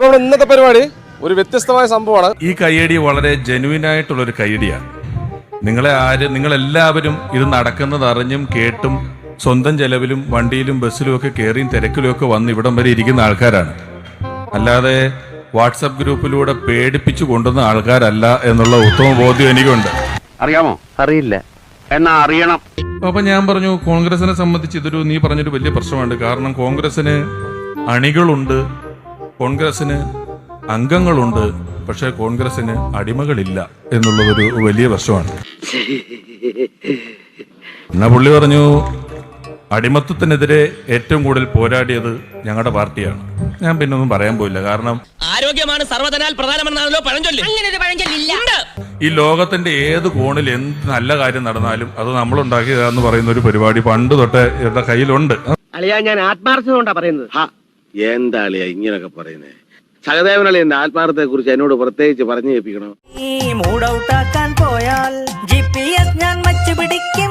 അപ്പോൾ ഇന്നത്തെ പരിപാടി ഒരു വ്യത്യസ്തമായ സംഭവമാണ്. ഈ കയ്യടി വളരെ ജെനുവിൻ ആയിട്ടുള്ള ഒരു കയ്യടിയാണ്. നിങ്ങളെല്ലാവരും ഇത് നടക്കുന്നത് അറിഞ്ഞും കേട്ടും സ്വന്തം ചെലവിലും വണ്ടിയിലും ബസ്സിലും ഒക്കെ കയറിയും തിരക്കിലും ഒക്കെ വന്ന് ഇവിടം വരെ ഇരിക്കുന്ന ആൾക്കാരാണ്. അല്ലാതെ വാട്സപ്പ് ഗ്രൂപ്പിലൂടെ പേടിപ്പിച്ചു കൊണ്ടുവന്ന ആൾക്കാരല്ല എന്നുള്ള ഉത്തമ ബോധ്യം എനിക്കുണ്ട്. അറിയാമോ? അറിയില്ല, എന്നാ അറിയണം. അപ്പൊ ഞാൻ പറഞ്ഞു, കോൺഗ്രസിനെ സംബന്ധിച്ച് ഇതൊരു നീ പറഞ്ഞൊരു വലിയ പ്രശ്നമുണ്ട്. കാരണം കോൺഗ്രസിന് അണികളുണ്ട്, കോൺഗ്രസിന് അംഗങ്ങളുണ്ട്, പക്ഷെ കോൺഗ്രസിന് അടിമകളില്ല എന്നുള്ളതൊരു വലിയ പ്രശ്നമാണ്. എന്നാ പുള്ളി പറഞ്ഞു, അടിമത്തത്തിനെതിരെ ഏറ്റവും കൂടുതൽ പോരാടിയത് ഞങ്ങളുടെ പാർട്ടിയാണ്. ഞാൻ പിന്നെ ഒന്നും പറയാൻ പോയില്ല. കാരണം ആരോഗ്യമാണ് സർവ്വതനാൽ പ്രധാനമെന്നാണല്ലോ പഴഞ്ചൊല്ല്. ഈ ലോകത്തിന്റെ ഏത് കോണിൽ എന്ത് നല്ല കാര്യം നടന്നാലും അത് നമ്മളുണ്ടാക്കിയതാന്ന് പറയുന്ന ഒരു പരിപാടി പണ്ട് തൊട്ടേ എന്റെ കയ്യിലുണ്ട്. അളിയാ, ഞാൻ ആത്മാർത്ഥത കൊണ്ടാ പറയുന്നത്. എന്താ അളിയാ ഇങ്ങനൊക്കെ പറയുന്നേ? സഹദേവനളി എന്റെ ആത്മാർത്ഥത്തെ കുറിച്ച് എന്നോട് പ്രത്യേകിച്ച് പറഞ്ഞു കേൾപ്പിക്കണം. മൂഡ് ഔട്ടാക്കാൻ പോയാൽ GPS ഞാൻ വച്ചു പിടിക്കും.